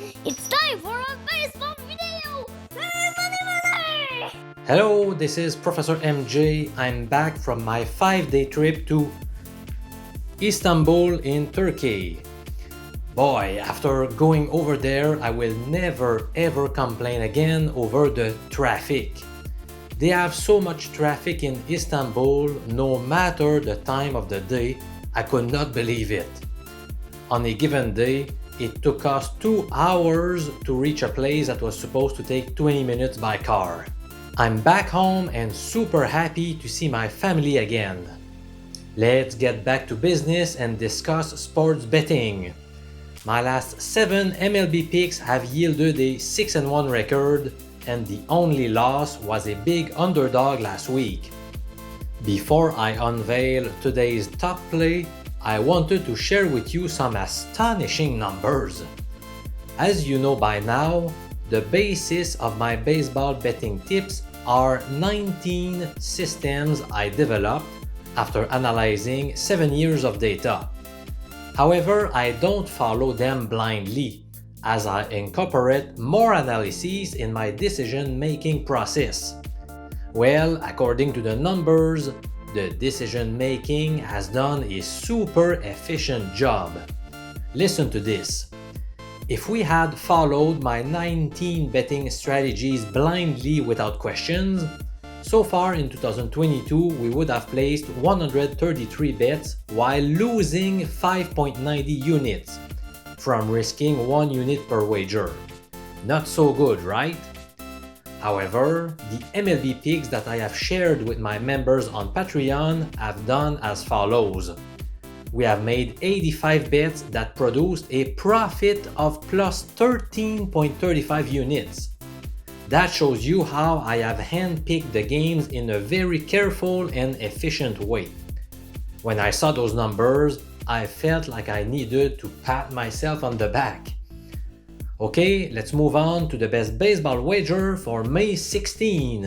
It's time for a baseball video! Money! Hello, this is Professor MJ. I'm back from my 5-day trip to Istanbul in Turkey. Boy, after going over there, I will never ever complain again over the traffic. They have so much traffic in Istanbul, no matter the time of the day, I could not believe it. On a given day, it took us 2 hours to reach a place that was supposed to take 20 minutes by car. I'm back home and super happy to see my family again. Let's get back to business and discuss sports betting. My last 7 MLB picks have yielded a 6-1 record, and the only loss was a big underdog last week. Before I unveil today's top play, I wanted to share with you some astonishing numbers. As you know by now, the basis of my baseball betting tips are 19 systems I developed after analyzing 7 years of data. However, I don't follow them blindly, as I incorporate more analyses in my decision-making process. Well, according to the numbers, the decision-making has done a super efficient job. Listen to this. If we had followed my 19 betting strategies blindly without questions, so far in 2022 we would have placed 133 bets while losing 5.90 units, from risking 1 unit per wager. Not so good, right? However, the MLB picks that I have shared with my members on Patreon have done as follows. We have made 85 bets that produced a profit of plus 13.35 units. That shows you how I have handpicked the games in a very careful and efficient way. When I saw those numbers, I felt like I needed to pat myself on the back. Okay, let's move on to the best baseball wager for May 16.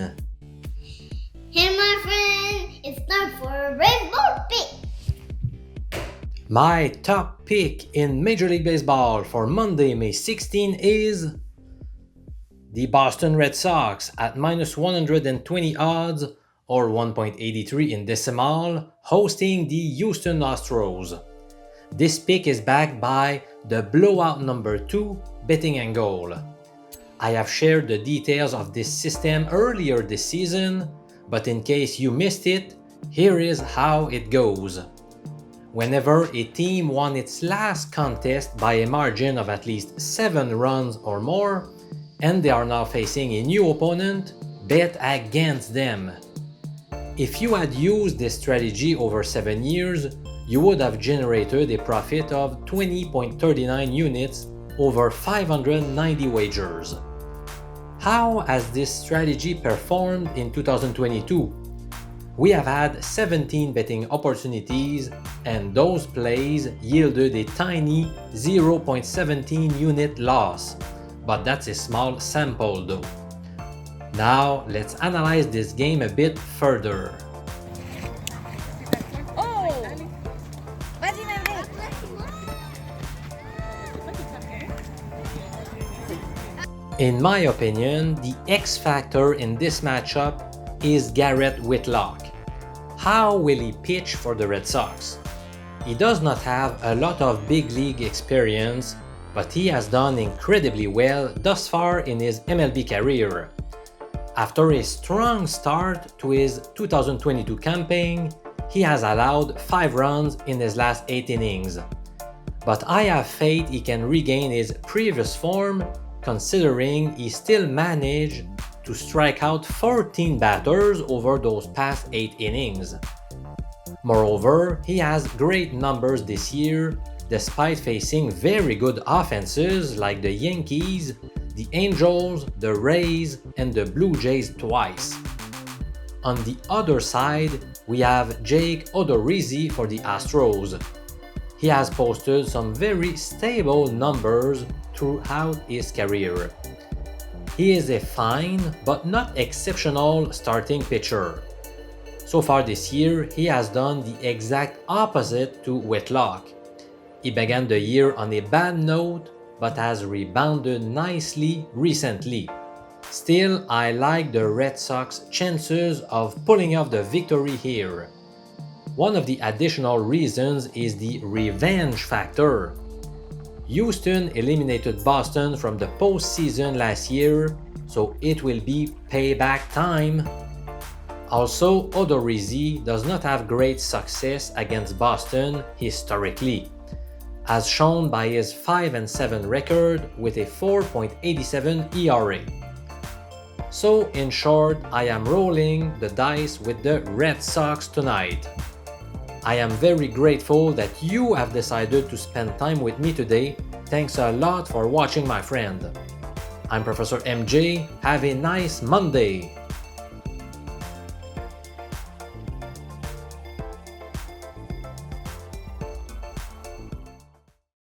Hey my friend, it's time for a baseball pick! My top pick in Major League Baseball for Monday, May 16 is the Boston Red Sox at minus 120 odds or 1.83 in decimal, hosting the Houston Astros. This pick is backed by the blowout number 2 betting angle. I have shared the details of this system earlier this season, but in case you missed it, here is how it goes. Whenever a team won its last contest by a margin of at least 7 runs or more, and they are now facing a new opponent, bet against them. If you had used this strategy over 7 years, you would have generated a profit of 20.39 units over 590 wagers. How has this strategy performed in 2022? We have had 17 betting opportunities, and those plays yielded a tiny 0.17 unit loss, but that's a small sample though. Now let's analyze this game a bit further. In my opinion, the X factor in this matchup is Garrett Whitlock. How will he pitch for the Red Sox? He does not have a lot of big league experience, but he has done incredibly well thus far in his MLB career. After a strong start to his 2022 campaign, he has allowed 5 runs in his last 8 innings. But I have faith he can regain his previous form, considering he still managed to strike out 14 batters over those past 8 innings. Moreover, he has great numbers this year, despite facing very good offenses like the Yankees, the Angels, the Rays, and the Blue Jays twice. On the other side, we have Jake Odorizzi for the Astros. He has posted some very stable numbers throughout his career. He is a fine but not exceptional starting pitcher. So far this year, he has done the exact opposite to Whitlock. He began the year on a bad note, but has rebounded nicely recently. Still, I like the Red Sox chances of pulling off the victory here. One of the additional reasons is the revenge factor. Houston eliminated Boston from the postseason last year, so it will be payback time. Also, Odorizzi does not have great success against Boston historically, as shown by his 5-7 record with a 4.87 ERA. So, in short, I am rolling the dice with the Red Sox tonight. I am very grateful that you have decided to spend time with me today. Thanks a lot for watching, my friend. I'm Professor MJ. Have a nice Monday.